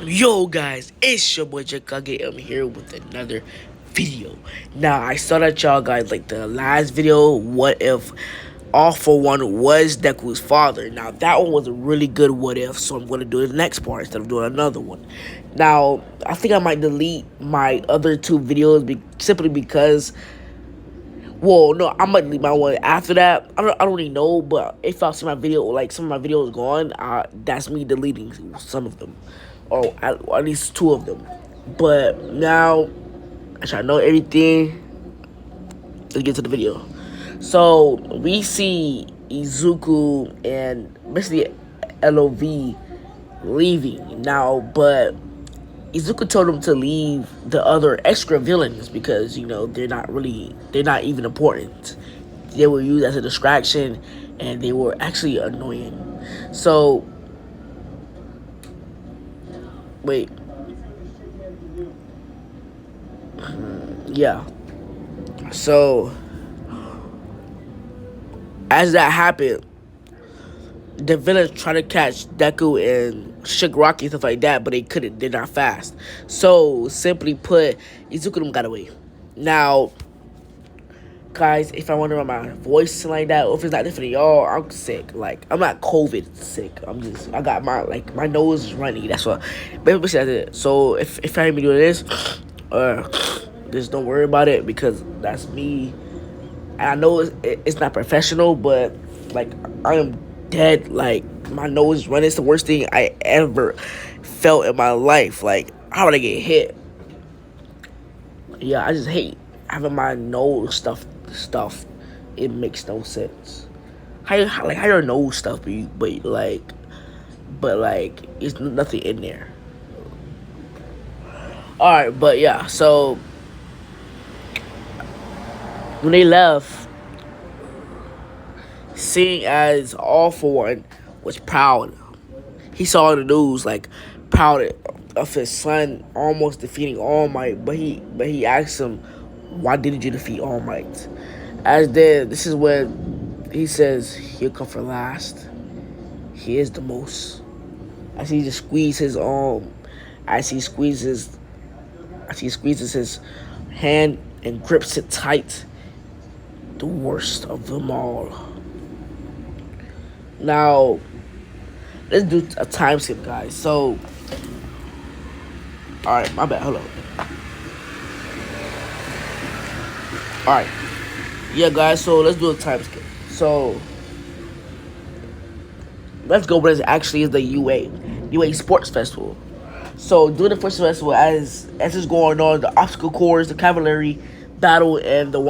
Yo guys, it's your boy Jakage. I'm here with another video. Now I saw that y'all guys like the last video. What if All for One was Deku's father? Now that one was a really good what if, so I'm gonna do the next part instead of doing another one. Now I think I might delete my other two videos simply because. Well, no, I might delete my one after that. I don't really know, but if I see my video, like some of my videos gone, that's me deleting some of them, or at least two of them. But now, I try to know everything. Let's get to the video. So we see Izuku and basically LOV leaving now, but Izuku told him to leave the other extra villains because, they're not even important. They were used as a distraction and they were actually annoying. So, wait. Yeah. So, as that happened, the villains tried to catch Deku and Shigaraki and stuff like that, but they couldn't. They're not fast. So, simply put, Izuku got away. Now, guys, if I wonder about my voice like that, or if it's not different to y'all, I'm sick. Like, I'm not COVID sick. I got my nose is runny. That's what, basically that's it. So, if I hear me doing this, just don't worry about it because that's me. And I know it's not professional, but, like, I am dead. Like, my nose running. It's the worst thing I ever felt in my life. Like, how would I get hit? Yeah, I just hate having my nose stuff. It makes no sense. How your nose stuff, but it's nothing in there. All right, but yeah. So when they left, seeing as All for One was proud, he saw in the news like proud of his son almost defeating All Might, but he asked him, "Why didn't you defeat All Might?" As then, this is when he says he'll come for last. He is the most. As he just squeezes his arm, as he squeezes his hand and grips it tight. The worst of them all. Now, let's do a time skip, guys. So, all right, my bad. Hold on. All right, yeah, guys. So let's do a time skip. So let's go. What it actually is the UA Sports Festival. So during the first festival, as is going on, the obstacle course, the cavalry battle, and the the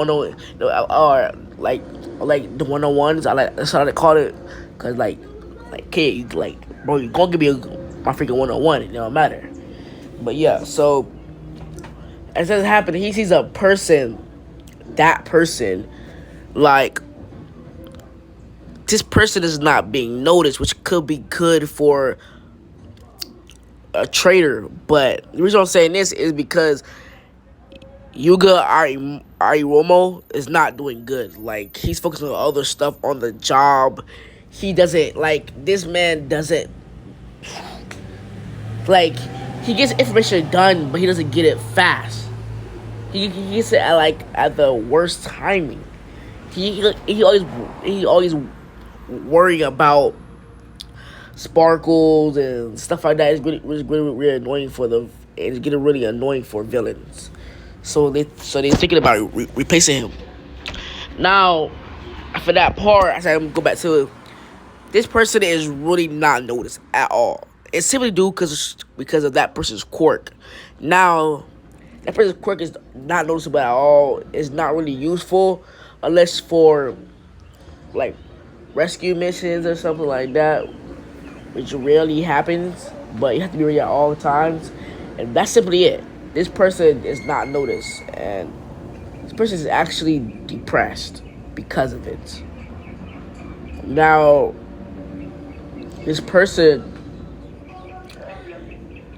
101s. That's how they call it, cause kid, bro, you gonna give me my freaking 101. It don't matter. But yeah, so as that's happening, he sees a person. That person, like, this person is not being noticed, which could be good for a traitor. But the reason I'm saying this is because Yuga Ariromo is not doing good. Like, he's focusing on other stuff on the job. He doesn't, this man doesn't, he gets information done, but he doesn't get it fast. He gets it at the worst timing. He always worrying about sparkles and stuff like that. It's really annoying for them. It's getting really annoying for villains. So they're thinking about replacing him. Now, for that part, I said I'm gonna go back to it. This person is really not noticed at all. It's simply due because of that person's quirk. Now, that person's quirk is not noticeable at all. It's not really useful unless for rescue missions or something like that, which rarely happens. But you have to be ready at all times, and that's simply it. This person is not noticed, and this person is actually depressed because of it. Now, this person,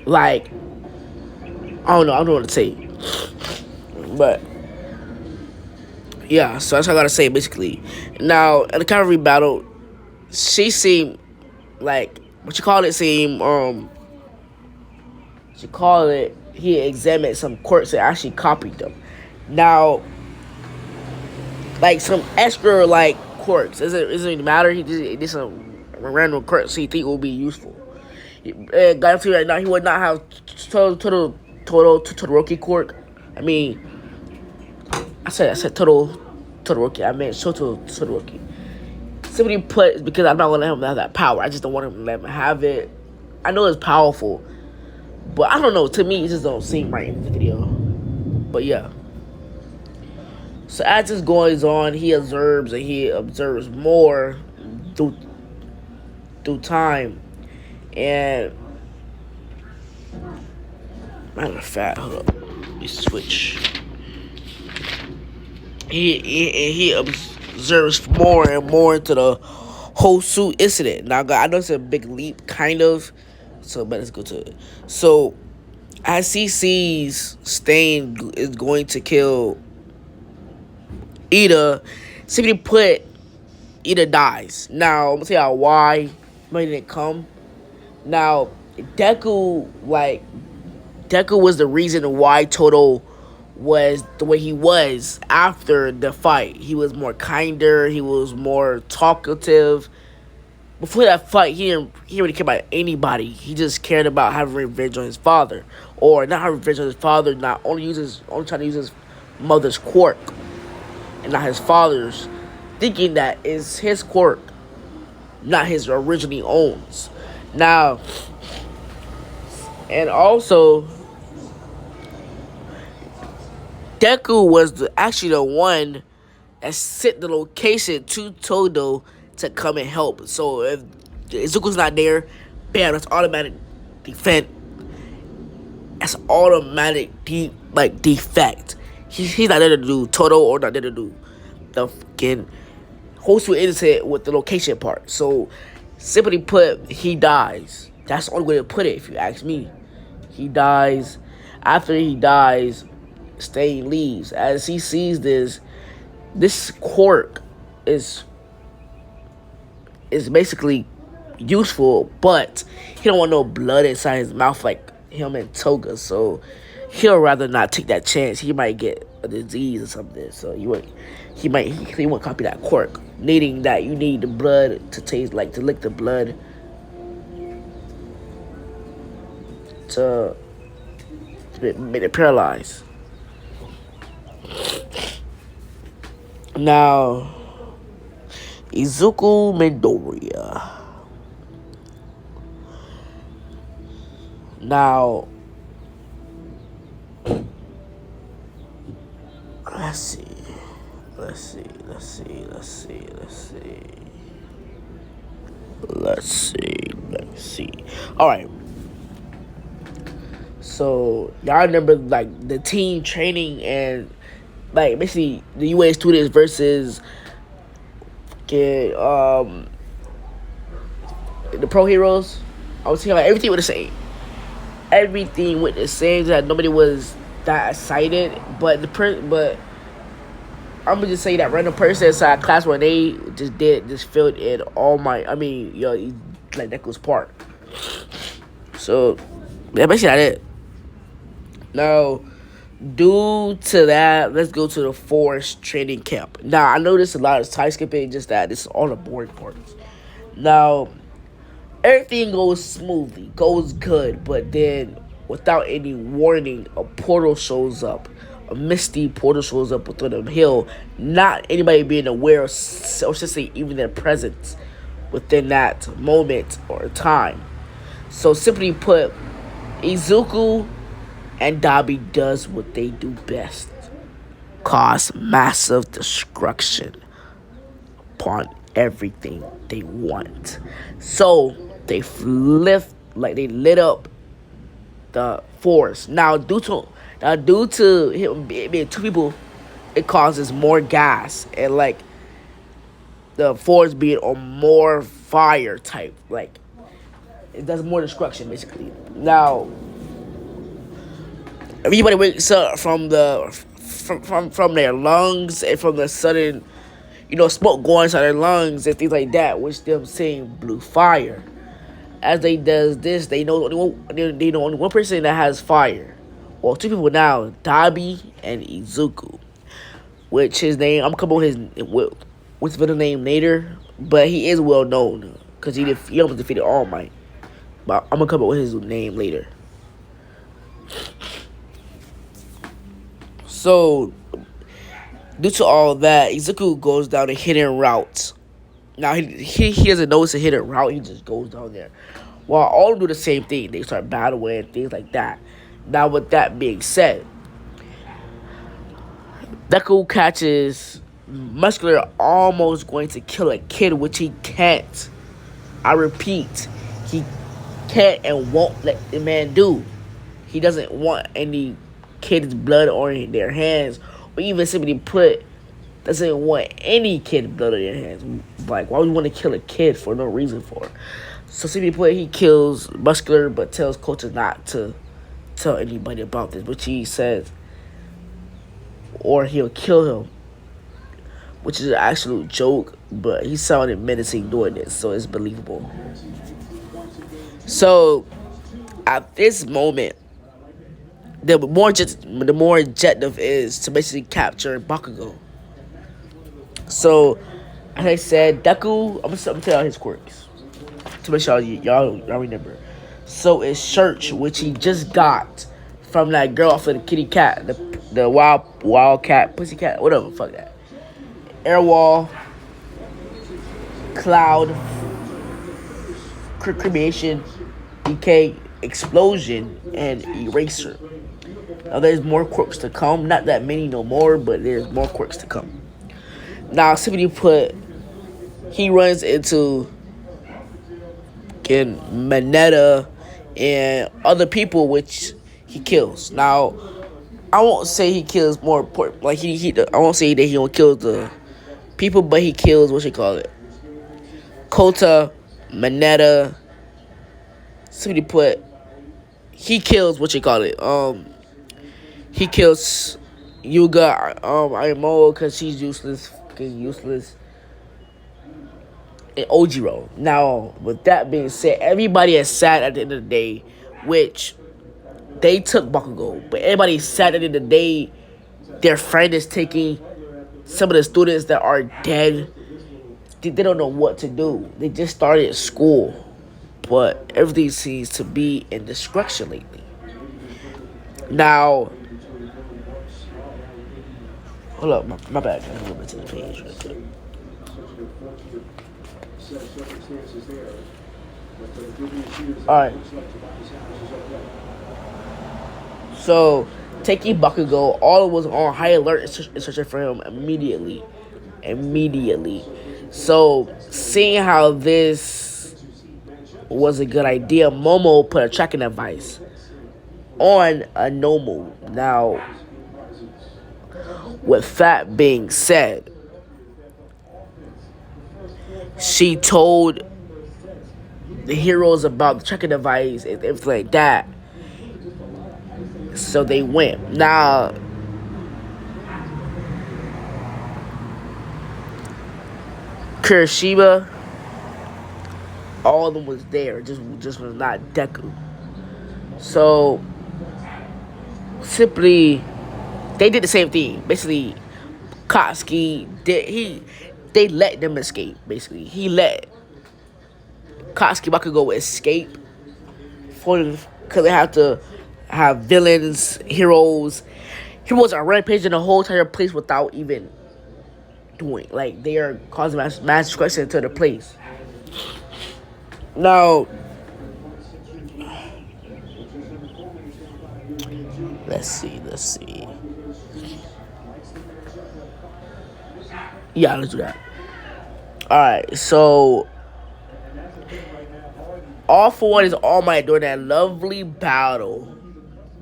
I don't know what to say, but yeah, so that's what I gotta say basically. Now, in the cavalry battle, she seemed seemed to call it, he examined some quirks and actually copied them. Now, like some extra like quirks, doesn't even matter. He did some random quirks he think will be useful. Got to right now, he would not have Todoroki quirk. I mean, I said Todoroki. I meant Shoto Todoroki. Somebody put, because I'm not gonna let him have that power. I just don't want him to let him have it. I know it's powerful, but I don't know. To me, it just don't seem right in the video. But yeah. So as this goes on, he observes more through time, and matter of fact, hold up, let me switch. He observes more and more into the whole suit incident. Now, I know it's a big leap, kind of. So, but let's go to it. So, as he sees Stain is going to kill Ida, simply put, Ida dies. Now, I'm gonna tell y'all why money didn't come. Now, Deku was the reason why Toto was the way he was after the fight. He was more kinder, he was more talkative. Before that fight, he didn't really care about anybody. He just cared about having revenge on his father. Or not having revenge on his father, only trying to use his mother's quirk and not his father's, thinking that is his quirk, not his originally owns. Now, and also, Deku was actually the one that sent the location to Todo to come and help. So if Izuku's not there, bam, that's automatic defense. That's automatic defect. He's not there to do Todo or not there to do the fucking Hosu innocent with the location part. So simply put, he dies. That's the only way to put it if you ask me. He dies. After he dies, Stain leaves. As he sees this quirk is basically useful, but he don't want no blood inside his mouth like him and Toga, so he'll rather not take that chance. He might get a disease or something, so he won't copy that quirk, needing that you need the blood to taste, like to lick the blood to make it paralyzed. Now, Izuku Midoriya. Now, let's see. All right. So y'all remember like the team training and like basically the UA students versus the pro heroes. I was saying like everything was the same. Everything went the same. That nobody was that excited, but I'm gonna just say that random person inside class where they just filled in all my. I mean, like Deku's part. So yeah, basically that it. Now, due to that, let's go to the forest training camp. Now, I know there's a lot of time skipping, just that this is all the boring parts. Now, everything goes smoothly, goes good, but then without any warning, a portal shows up. A misty portal shows up within the hill, not anybody being aware, or should say even their presence within that moment or time. So simply put, Izuku and Dabi does what they do best. Cause massive destruction upon everything they want. So they lit up the forest. Now due to him being two people, it causes more gas and like the forest being on more fire type. Like it does more destruction basically. Now everybody wakes up from their lungs and from the sudden, smoke going inside their lungs and things like that, which them seeing blue fire. as they does this, they know only one person that has fire. Well, two people now, Dabi and Izuku, which his name I'm coming with his middle name later, but he is well known because he almost defeated All Might. But I'm gonna come up with his name later. So, due to all that, Izuku goes down a hidden route. Now, he doesn't know it's a hidden route, he just goes down there. While all of them do the same thing, they start battling, things like that. Now, with that being said, Deku catches Muscular almost going to kill a kid, which he can't. I repeat, he can't and won't let the man do. He doesn't want any kid's blood on their hands, or even simply put, doesn't want any kid's blood on their hands. Like, why would you want to kill a kid for no reason for? So simply put, he kills Muscular, but tells Kota not to tell anybody about this, which he says, or he'll kill him, which is an absolute joke, but he sounded menacing doing this, so it's believable. So, at this moment, the more objective is to basically capture Bakugo. So, as I said, Deku, I'm gonna tell y'all his quirks to make sure y'all remember. So it's Search, which he just got from that girl off of the kitty cat, the wild cat, pussy cat, whatever, fuck that. Airwall, Cloud, Cremation, Decay, Explosion, and Eraser. Now there's more quirks to come. Not that many no more, but there's more quirks to come. Now simply put, he runs into Mineta and other people which he kills. Now I won't say he kills more important, like I won't say that he don't kill the people, but he kills what you call it. Kota, Mineta, simply put, he kills what you call it. He kills Yuga, Imo, because she's useless, and Ojiro. Now, with that being said, everybody is sad at the end of the day, which they took Bakugo, but everybody's sad at the end of the day. Their friend is taking some of the students that are dead. They don't know what to do. They just started school, but everything seems to be in destruction lately. Now, hold up, my bad. I'm going to the page real quick. Alright. So, taking Bakugo, all was on high alert and searching for him immediately. So, seeing how this was a good idea, Momo put a tracking device on a Nomu. Now, with that being said, she told the heroes about the tracking device and everything like that. So they went. Now, Kurashima, all of them was there, just was not Deku. So simply, they did the same thing. Basically, Katsuki they let them escape. Basically, he let Katsuki Bakugo escape because they have to have villains, heroes. Heroes are rampaging the whole entire place without even doing, like, they are causing mass destruction to the place. Now, let's see. Yeah, let's do that. Alright, so All For One is All Might during that lovely battle.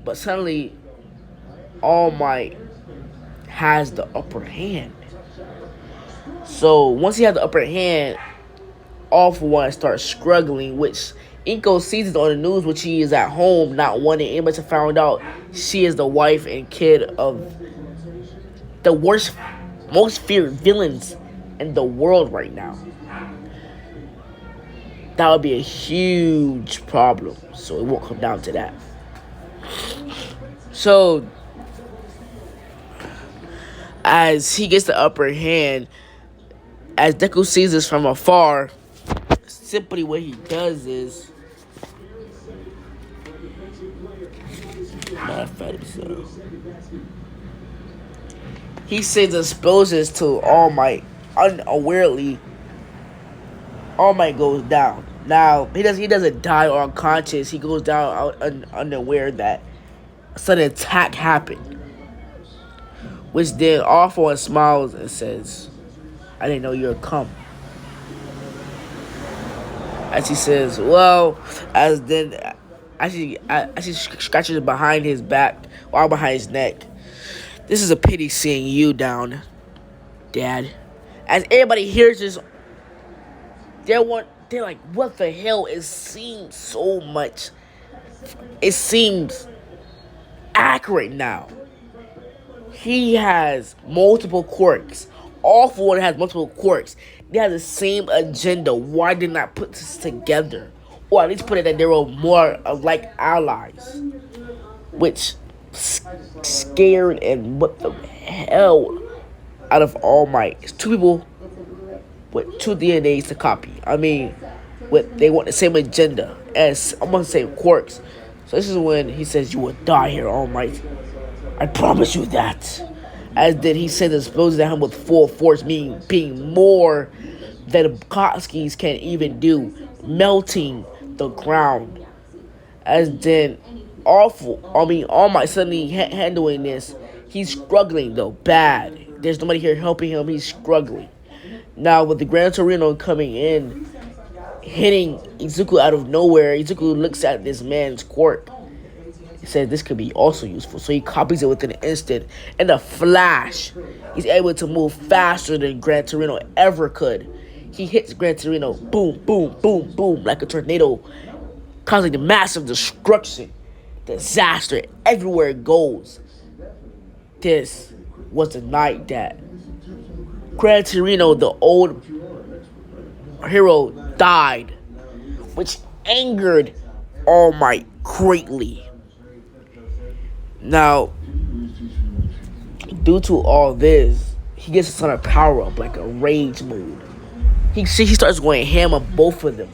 But suddenly, All Might has the upper hand. So once he has the upper hand, All For One starts struggling, which Inko sees it on the news, which he is at home, not wanting anybody to find out she is the wife and kid of the worst, most feared villains in the world right now. that would be a huge problem. So it won't come down to that. So as he gets the upper hand, as Deku sees this from afar, simply what he does is, he sends explosions to All Might. Unawarely, All Might goes down. Now he doesn't die unconscious. He goes down unaware that a sudden attack happened, which then All For One smiles and says, "I didn't know you would come." As he says, "Well," as he scratches behind his back, or behind his neck. "This is a pity seeing you down, Dad." As everybody hears this, they're like, "What the hell?" It seems so much. It seems accurate now. He has multiple quirks. All For One has multiple quirks. They have the same agenda. Why did not put this together? Or at least put it that they were more like allies. Which scared and what the hell out of All Might. It's two people with two DNAs to copy. I mean, they want the same agenda as almost the same quirks. So this is when he says, "You will die here, All Might. I promise you that." As then he sends explosions at him with full force, meaning being more than the Kotskis can even do, melting the ground. As then All Might suddenly handling this. He's struggling though, bad. There's nobody here helping him. He's struggling. Now with the Gran Torino coming in, hitting Izuku out of nowhere, Izuku looks at this man's quirk. He said this could be also useful, so he copies it within an instant. In a flash, he's able to move faster than Gran Torino ever could. He hits Gran Torino, boom, boom, boom, boom, like a tornado, causing massive destruction, disaster everywhere it goes. This was the night that Gran Torino, the old hero, died, which angered All Might greatly. Now, due to all this, he gets a sort of power up, like a rage mode. He starts going ham on both of them.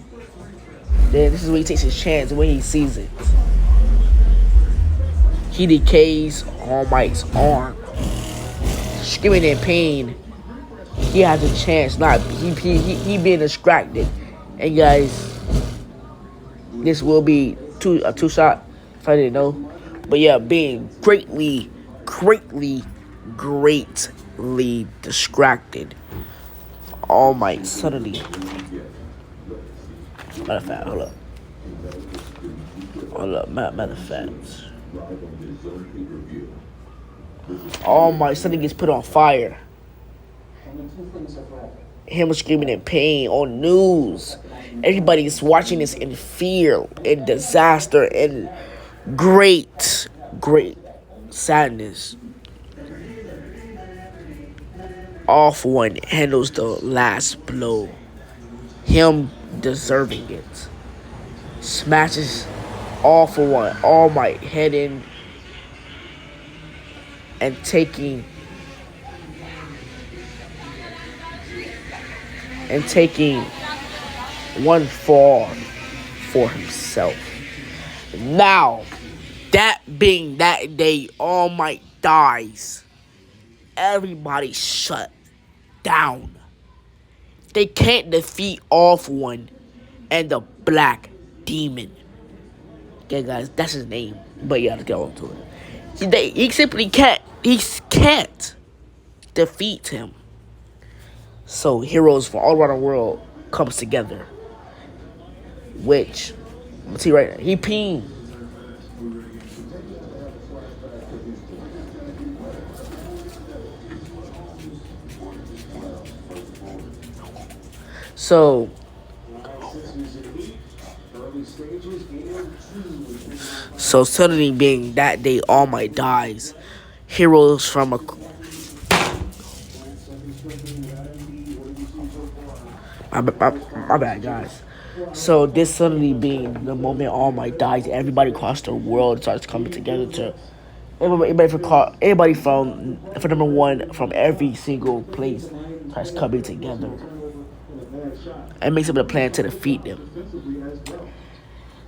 Then this is where he takes his chance when he sees it. He decays All Might's arm. Screaming in pain, he has a chance. He being distracted. And guys, this will be a two-shot, if I didn't know. But yeah, being greatly distracted. All Might suddenly. Matter of fact, hold up. Matter of fact. All Might suddenly gets put on fire. Him screaming in pain on news. Everybody's watching this in fear, in disaster, and great sadness. All For One handles the last blow. Him deserving it. Smashes All For One, All Might head in and taking one fall for himself. Now, that being that day, All Might dies. Everybody shut down. They can't defeat All For One and the Black Demon. Okay, guys, that's his name. But yeah, let's get on to it. He simply can't. He can't defeat him. So heroes from all around the world comes together. Which, let's see right now. He peeing. So suddenly being that day, All Might dies. Heroes from my bad, guys. So this suddenly being the moment All Might dies, everybody across the world starts coming together to everybody for number one from every single place starts coming together and makes up a plan to defeat them.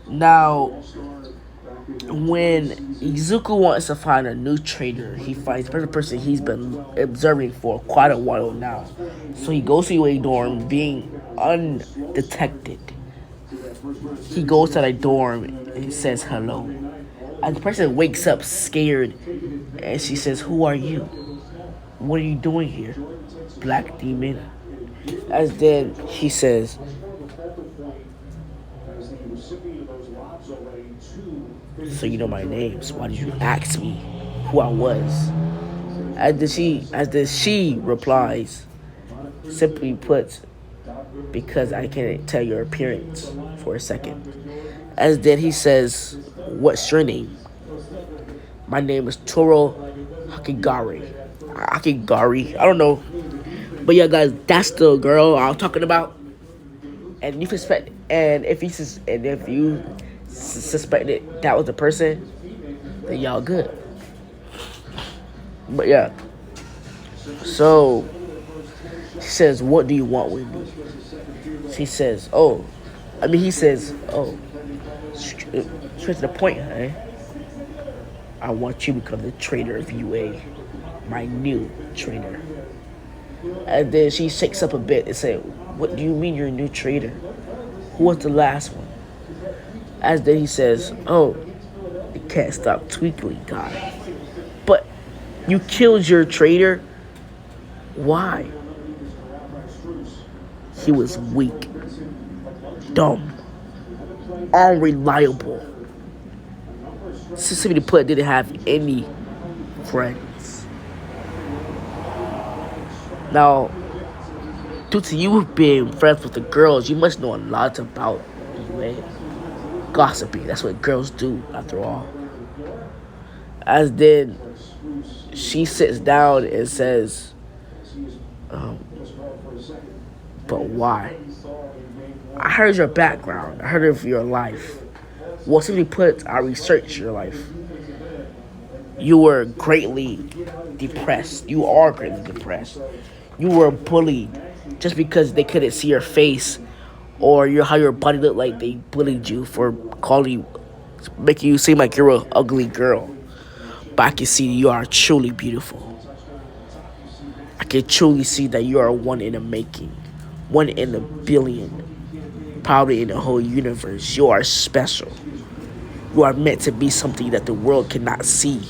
Now, when Izuku wants to find a new trainer, he finds the person he's been observing for quite a while now. So he goes to a dorm being undetected. He goes to the dorm and he says hello. And the person wakes up scared and she says, "Who are you? What are you doing here, Black Demon?" As then he says, "So you know my name, so why did you ask me who I was?" As she replies, simply put, "Because I can't tell your appearance for a second." As then he says, "What's your name?" "My name is Toro Hakigari." Hakigari. I don't know. But yeah, guys, that's the girl I'm talking about. And you suspect, and if you suspected that was the person, then y'all good. But yeah, so she says, "What do you want with me?" She says, "Oh, he says, oh, straight to the point, huh? I want you to become the trainer of UA, my new trainer." And then she shakes up a bit and says, "What do you mean you're a new trainer? Who was the last one?" As then he says, "Oh, you can't stop twinkling, guy. But you killed your trainer? Why?" "He was weak, dumb, unreliable. Simply put, didn't have any friends. Now, due to you being friends with the girls, you must know a lot about UA. Gossiping, that's what girls do, after all." As then she sits down and says, um, "But why? I heard your background. I heard of your life. Well, simply put, I researched your life. You were greatly depressed. You are greatly depressed. You were bullied just because they couldn't see your face or how your body looked like. They bullied you for calling you, making you seem like you're an ugly girl. But I can see you are truly beautiful. I can truly see that you are one in a making, one in a billion, probably in the whole universe. You are special. You are meant to be something that the world cannot see.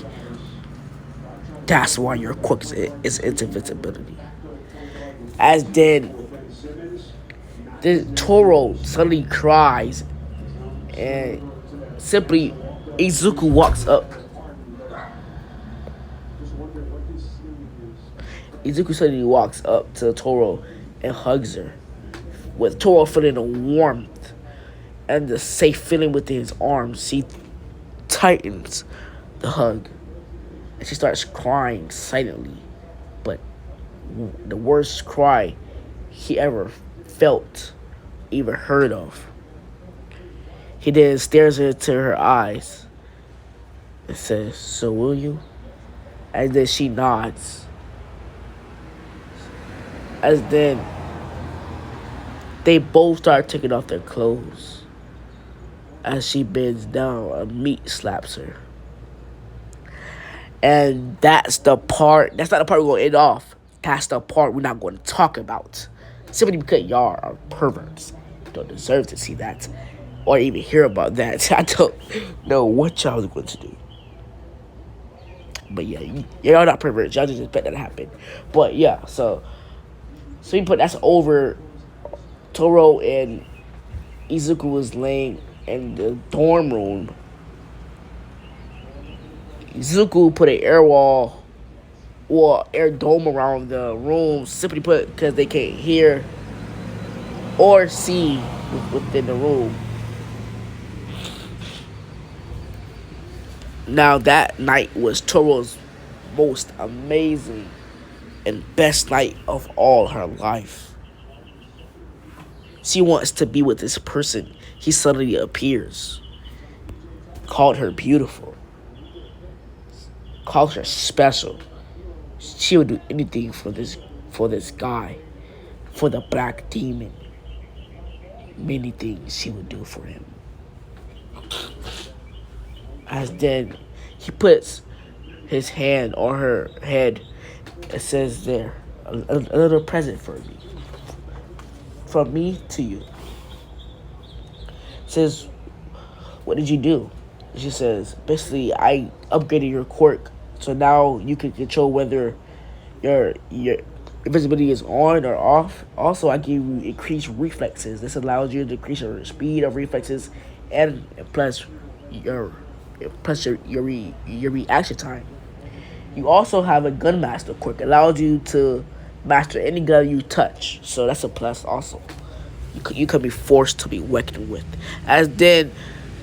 That's why your quirk is invisibility." As then the Toro suddenly cries and simply Izuku walks up. Izuku suddenly walks up to Toro and hugs her, with Toro feeling the warmth and the safe feeling within his arms. He tightens the hug and she starts crying silently, but the worst cry he ever felt, even heard of. He then stares into her eyes and says, "So will you?" And then she nods. As then they both start taking off their clothes. As she bends down, a meat slaps her. And that's the part, that's not the part we're going to end off. That's the part we're not going to talk about. Simply because y'all are perverts. You don't deserve to see that or even hear about that. I don't know what y'all are going to do. But yeah, y'all not perverts. Y'all just expect that to happen. But yeah, so we put that's over. Toro and Izuku was laying in the dorm room. Izuku put an air wall or air dome around the room, simply put, because they can't hear or see within the room. Now that night was Toro's most amazing and best night of all her life. she wants to be with this person. He suddenly appears, called her beautiful, called her special. She would do anything for this guy, for the black demon. Many things she would do for him. As then he puts his hand on her head. It says there, a little present for me. From me to you. It says, what did you do? She says, basically, I upgraded your quirk. So now you can control whether your invisibility is on or off. Also, I give you increased reflexes. This allows you to increase your speed of reflexes and plus your your reaction time. You also have a gun master quirk. It allows you to master any gun you touch. So that's a plus also. You can be forced to be working with. As then,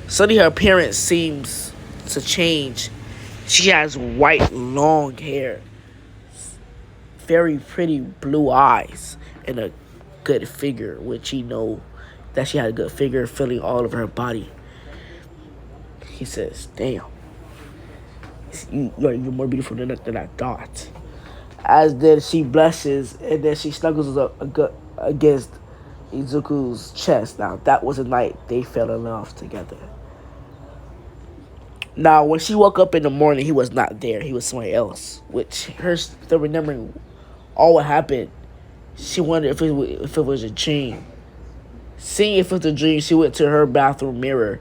suddenly her appearance seems to change. She has white, long hair, very pretty blue eyes, and a good figure, which you know that she had a good figure filling all of her body. He says, damn, you're more beautiful than I thought. As then she blushes, and then she snuggles up against Izuku's chest. Now, that was the night they fell in love together. Now, when she woke up in the morning, he was not there. He was somewhere else. Which, her still remembering all what happened, she wondered if it was a dream. Seeing if it was a dream, she went to her bathroom mirror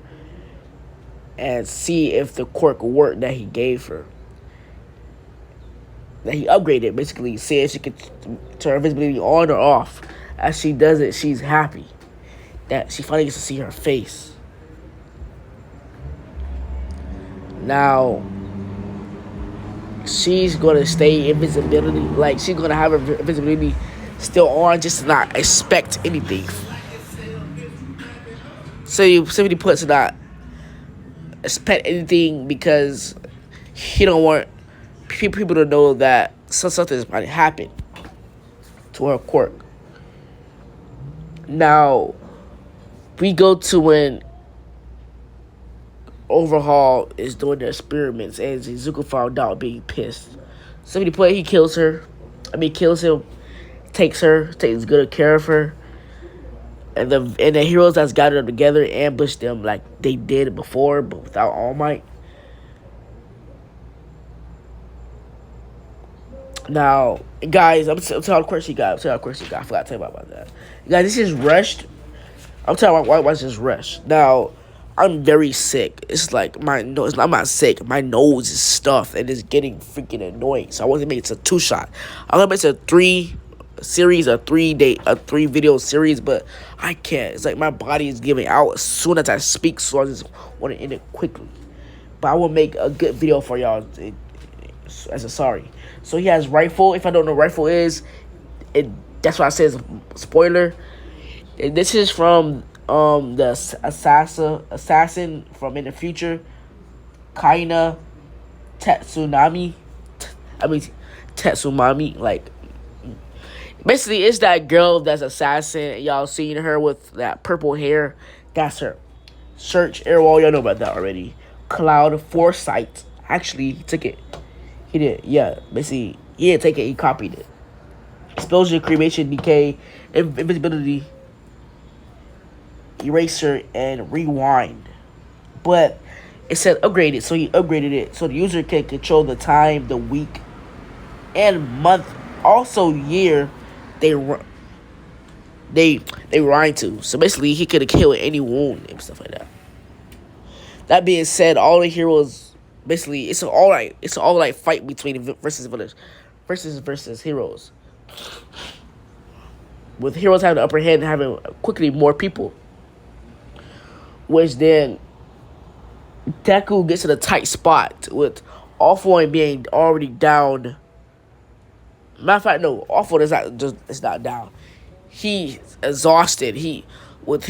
and see if the quirk worked that he gave her. That he upgraded, basically. See if she could turn her visibility on or off. As she does it, she's happy that she finally gets to see her face. Now, she's going to stay invisibility. Like, she's going to have her invisibility still on just to not expect anything. So you simply puts to not expect anything because he don't want people to know that something might happen to her quirk. Now, we go to when Overhaul is doing the experiments and Izuku found out being pissed. Somebody play, he kills her. Kills him, takes good care of her. And the heroes that's gathered them together ambush them like they did before, but without All Might. Now, guys, I'm telling you how quick she got. I forgot to tell you about that. Guys, this is rushed. I'm telling you why this is rushed. Now, I'm very sick. It's like my nose. I'm not sick. My nose is stuffed and it's getting freaking annoying. So I want to make it a 2-shot. I'm gonna make it a 3 video series, but I can't. It's like my body is giving out as soon as I speak, so I just want to end it quickly. But I will make a good video for y'all as a sorry. So he has rifle. If I don't know what rifle is, that's why I says spoiler. And this is from the assassin from in the future, Kaina Tatsumami. Tatsumami. Like, basically, it's that girl that's assassin. Y'all seen her with that purple hair. That's her. Search Airwall. Y'all know about that already. Cloud Foresight. Actually, he took it. He did. Yeah. Basically, he didn't take it. He copied it. Explosion, cremation, decay, invisibility, eraser, and rewind. But it said upgraded, so he upgraded it so the user can control the time, the week, and month, also year they rhyme to. So basically, he could have killed any wound and stuff like that. That being said, all the heroes basically it's all like fight between versus heroes. With heroes having the upper hand and having quickly more people. Which then Deku gets in a tight spot with Awful being already down. Matter of fact, no, Awful is not down. He's exhausted. With what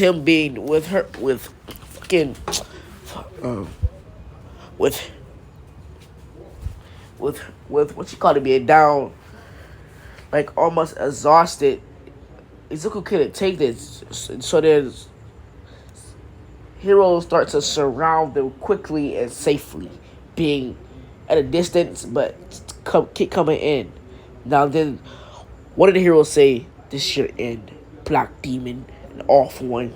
you call it, being down, like almost exhausted. Izuku couldn't take this, so then heroes start to surround them quickly and safely, being at a distance but keep coming in. Now then, what did the heroes say? This should end. Black Demon, an awful one.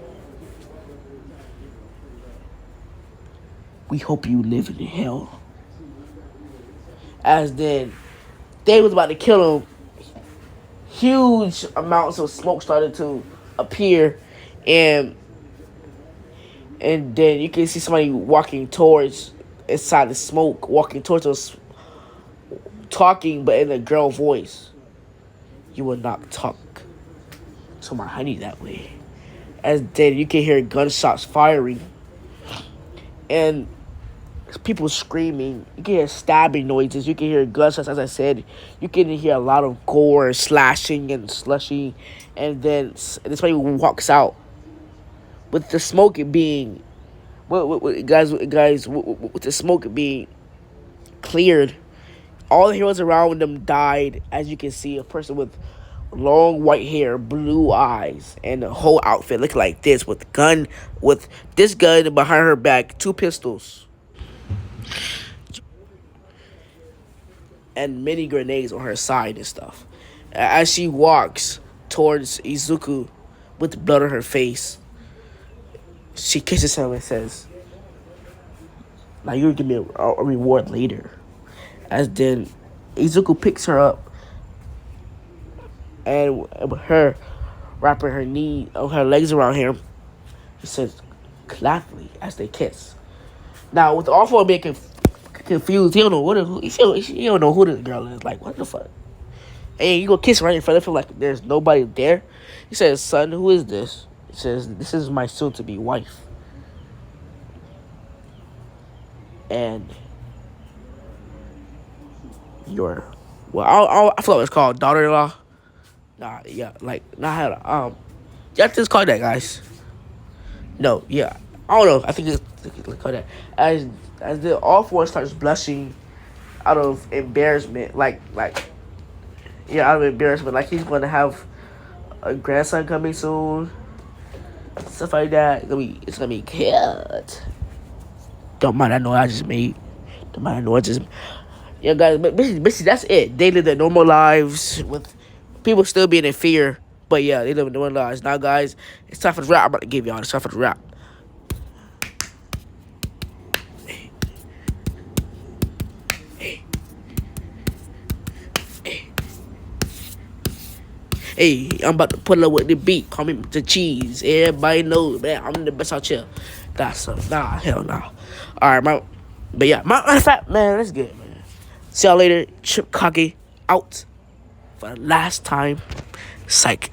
We hope you live in hell. As then, they was about to kill him. Huge amounts of smoke started to appear, and then you can see somebody walking towards inside the smoke, walking towards us, talking, but in a girl voice. You will not talk to my honey that way. As then you can hear gunshots firing, and people screaming. You can hear stabbing noises. You can hear gunshots. As I said, you can hear a lot of gore, slashing, and slushing. And then somebody walks out with the smoke being, guys, with the smoke being cleared. All the heroes around them died. As you can see, a person with long white hair, blue eyes, and the whole outfit looking like this, with this gun behind her back, 2 pistols, and many grenades on her side and stuff. As she walks towards Izuku with blood on her face, she kisses him and says, "Now you'll give me a reward later." As then Izuku picks her up, and with her wrapping her legs around him, he says, "Gladly," as they kiss. Now, with all four being confused, he don't know who this girl is. Like, what the fuck? And you go kiss right in front of him like there's nobody there. He says, "Son, who is this?" He says, "This is my soon-to-be wife." And your, well, I forgot what it's called, daughter-in-law. Nah, yeah, like, yeah, I think it's called that, guys. No, yeah, I don't know. I think it's called that. As the all four starts blushing out of embarrassment, out of embarrassment, like he's going to have a grandson coming soon, stuff like that. It's gonna be cute. Don't mind that noise I just made. Don't mind that noise I just. Yeah, guys, but basically that's it. They live their normal lives with people still being in fear, but yeah, they live their normal lives. Now, guys, it's time for the rap. I'm about to give y'all. It's time for the rap. Hey, I'm about to pull up with the beat. Call me the cheese. Everybody knows, man. I'm the best out here. Hell nah. All right, but yeah, matter of fact, man, that's good, man. See y'all later. Chip Kage out for the last time. Psych.